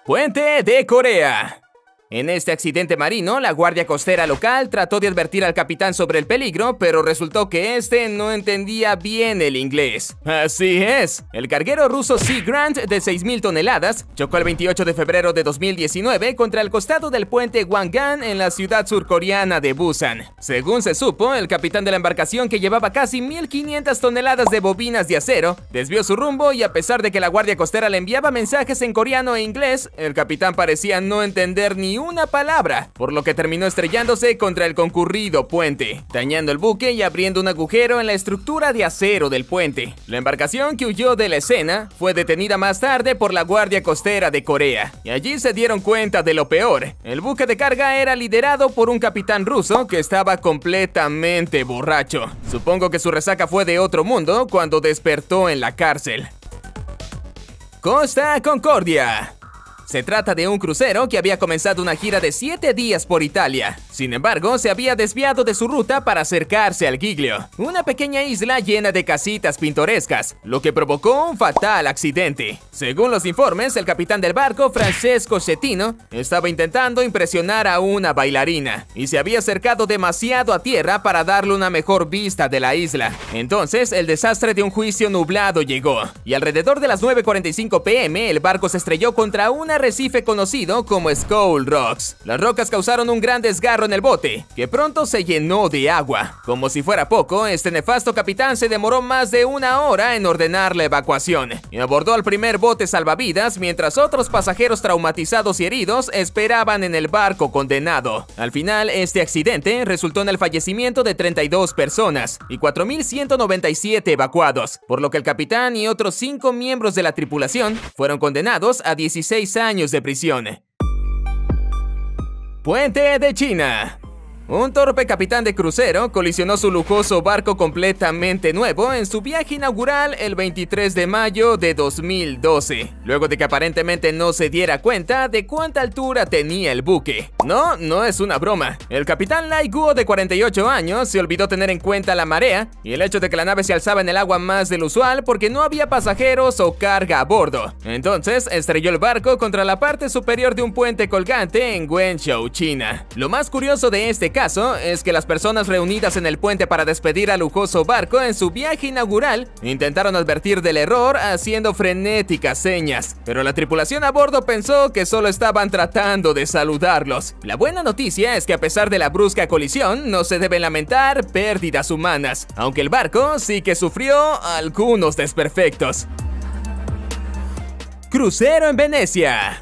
Puente de Corea. En este accidente marino, la guardia costera local trató de advertir al capitán sobre el peligro, pero resultó que este no entendía bien el inglés. Así es, el carguero ruso Sea Grant de 6.000 toneladas chocó el 28 de febrero de 2019 contra el costado del puente Hwanggan en la ciudad surcoreana de Busan. Según se supo, el capitán de la embarcación, que llevaba casi 1.500 toneladas de bobinas de acero, desvió su rumbo y, a pesar de que la guardia costera le enviaba mensajes en coreano e inglés, el capitán parecía no entender ni una palabra, por lo que terminó estrellándose contra el concurrido puente, dañando el buque y abriendo un agujero en la estructura de acero del puente. La embarcación, que huyó de la escena, fue detenida más tarde por la Guardia Costera de Corea, y allí se dieron cuenta de lo peor. El buque de carga era liderado por un capitán ruso que estaba completamente borracho. Supongo que su resaca fue de otro mundo cuando despertó en la cárcel. Costa Concordia. Se trata de un crucero que había comenzado una gira de 7 días por Italia. Sin embargo, se había desviado de su ruta para acercarse al Giglio, una pequeña isla llena de casitas pintorescas, lo que provocó un fatal accidente. Según los informes, el capitán del barco, Francesco Schettino, estaba intentando impresionar a una bailarina y se había acercado demasiado a tierra para darle una mejor vista de la isla. Entonces, el desastre de un juicio nublado llegó, y alrededor de las 9:45 p.m. el barco se estrelló contra un arrecife conocido como Skull Rocks. Las rocas causaron un gran desgarro en el bote, que pronto se llenó de agua. Como si fuera poco, este nefasto capitán se demoró más de 1 hora en ordenar la evacuación y abordó al primer bote salvavidas, mientras otros pasajeros traumatizados y heridos esperaban en el barco condenado. Al final, este accidente resultó en el fallecimiento de 32 personas y 4.197 evacuados, por lo que el capitán y otros 5 miembros de la tripulación fueron condenados a 16 años de prisión. Puente de China. Un torpe capitán de crucero colisionó su lujoso barco completamente nuevo en su viaje inaugural el 23 de mayo de 2012, luego de que aparentemente no se diera cuenta de cuánta altura tenía el buque. No es una broma. El capitán Lai Guo, de 48 años, se olvidó tener en cuenta la marea y el hecho de que la nave se alzaba en el agua más del usual porque no había pasajeros o carga a bordo. Entonces estrelló el barco contra la parte superior de un puente colgante en Wenzhou, China. Lo más curioso de este caso es que las personas reunidas en el puente para despedir al lujoso barco en su viaje inaugural intentaron advertir del error haciendo frenéticas señas, pero la tripulación a bordo pensó que solo estaban tratando de saludarlos. La buena noticia es que, a pesar de la brusca colisión, no se deben lamentar pérdidas humanas, aunque el barco sí que sufrió algunos desperfectos. Crucero en Venecia.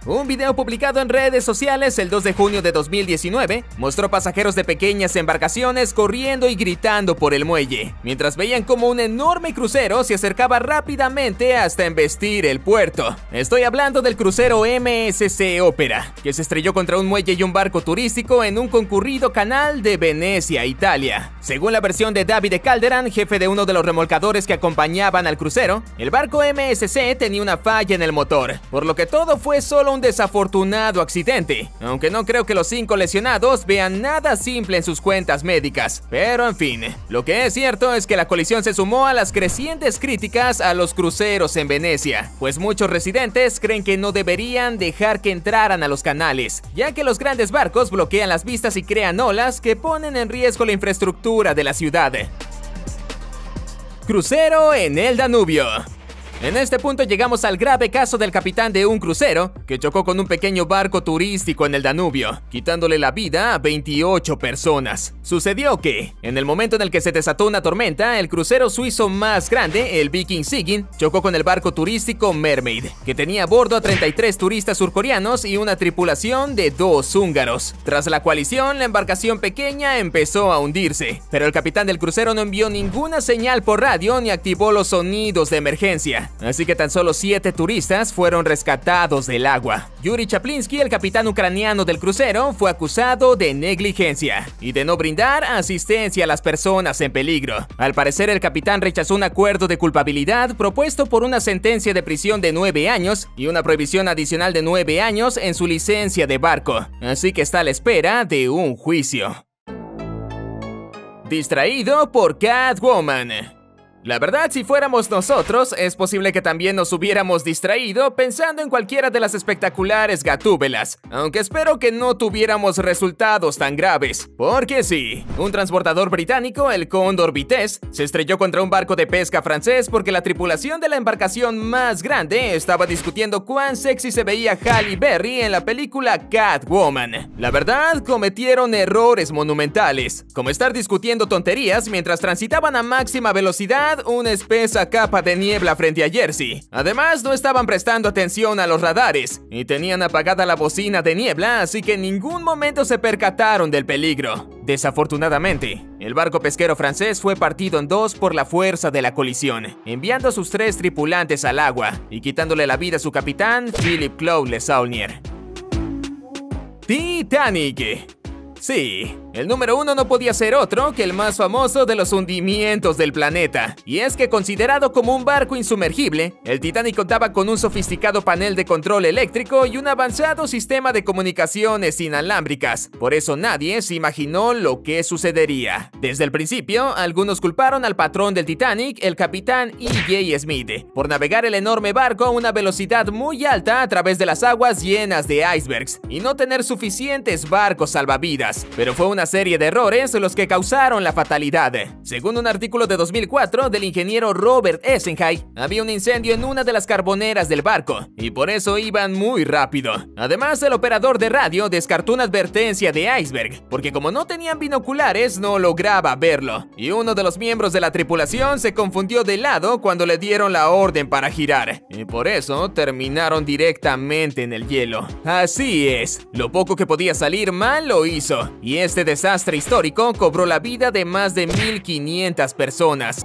Un video publicado en redes sociales el 2 de junio de 2019 mostró pasajeros de pequeñas embarcaciones corriendo y gritando por el muelle, mientras veían como un enorme crucero se acercaba rápidamente hasta embestir el puerto. Estoy hablando del crucero MSC Opera, que se estrelló contra un muelle y un barco turístico en un concurrido canal de Venecia, Italia. Según la versión de Davide Calderan, jefe de uno de los remolcadores que acompañaban al crucero, el barco MSC tenía una falla en el motor, por lo que todo fue solo un desafortunado accidente, aunque no creo que los 5 lesionados vean nada simple en sus cuentas médicas. Pero en fin, lo que es cierto es que la colisión se sumó a las crecientes críticas a los cruceros en Venecia, pues muchos residentes creen que no deberían dejar que entraran a los canales, ya que los grandes barcos bloquean las vistas y crean olas que ponen en riesgo la infraestructura de la ciudad. Crucero en el Danubio. En este punto llegamos al grave caso del capitán de un crucero que chocó con un pequeño barco turístico en el Danubio, quitándole la vida a 28 personas. Sucedió que, en el momento en el que se desató una tormenta, el crucero suizo más grande, el Viking Sigyn, chocó con el barco turístico Mermaid, que tenía a bordo a 33 turistas surcoreanos y una tripulación de 2 húngaros. Tras la colisión, la embarcación pequeña empezó a hundirse, pero el capitán del crucero no envió ninguna señal por radio ni activó los sonidos de emergencia. Así que tan solo 7 turistas fueron rescatados del agua. Yuri Chaplinsky, el capitán ucraniano del crucero, fue acusado de negligencia y de no brindar asistencia a las personas en peligro. Al parecer, el capitán rechazó un acuerdo de culpabilidad propuesto por una sentencia de prisión de 9 años y una prohibición adicional de 9 años en su licencia de barco. Así que está a la espera de un juicio. Distraído por Catwoman. La verdad, si fuéramos nosotros, es posible que también nos hubiéramos distraído pensando en cualquiera de las espectaculares gatúbelas, aunque espero que no tuviéramos resultados tan graves. Porque sí, un transbordador británico, el Condor Vitesse, se estrelló contra un barco de pesca francés porque la tripulación de la embarcación más grande estaba discutiendo cuán sexy se veía Halle Berry en la película Catwoman. La verdad, cometieron errores monumentales, como estar discutiendo tonterías mientras transitaban a máxima velocidad una espesa capa de niebla frente a Jersey. Además, no estaban prestando atención a los radares y tenían apagada la bocina de niebla, así que en ningún momento se percataron del peligro. Desafortunadamente, el barco pesquero francés fue partido en dos por la fuerza de la colisión, enviando a sus 3 tripulantes al agua y quitándole la vida a su capitán, Philippe Claude Le Saulnier. Titanic. Sí, el número 1 no podía ser otro que el más famoso de los hundimientos del planeta. Y es que considerado como un barco insumergible, el Titanic contaba con un sofisticado panel de control eléctrico y un avanzado sistema de comunicaciones inalámbricas. Por eso nadie se imaginó lo que sucedería. Desde el principio, algunos culparon al patrón del Titanic, el capitán E.J. Smith, por navegar el enorme barco a una velocidad muy alta a través de las aguas llenas de icebergs y no tener suficientes barcos salvavidas. Pero fue una serie de errores los que causaron la fatalidad. Según un artículo de 2004 del ingeniero Robert Essenhigh, había un incendio en una de las carboneras del barco y por eso iban muy rápido. Además, el operador de radio descartó una advertencia de iceberg porque como no tenían binoculares no lograba verlo, y uno de los miembros de la tripulación se confundió de lado cuando le dieron la orden para girar y por eso terminaron directamente en el hielo. Así es, lo poco que podía salir mal lo hizo, y este desastre histórico cobró la vida de más de 1500 personas.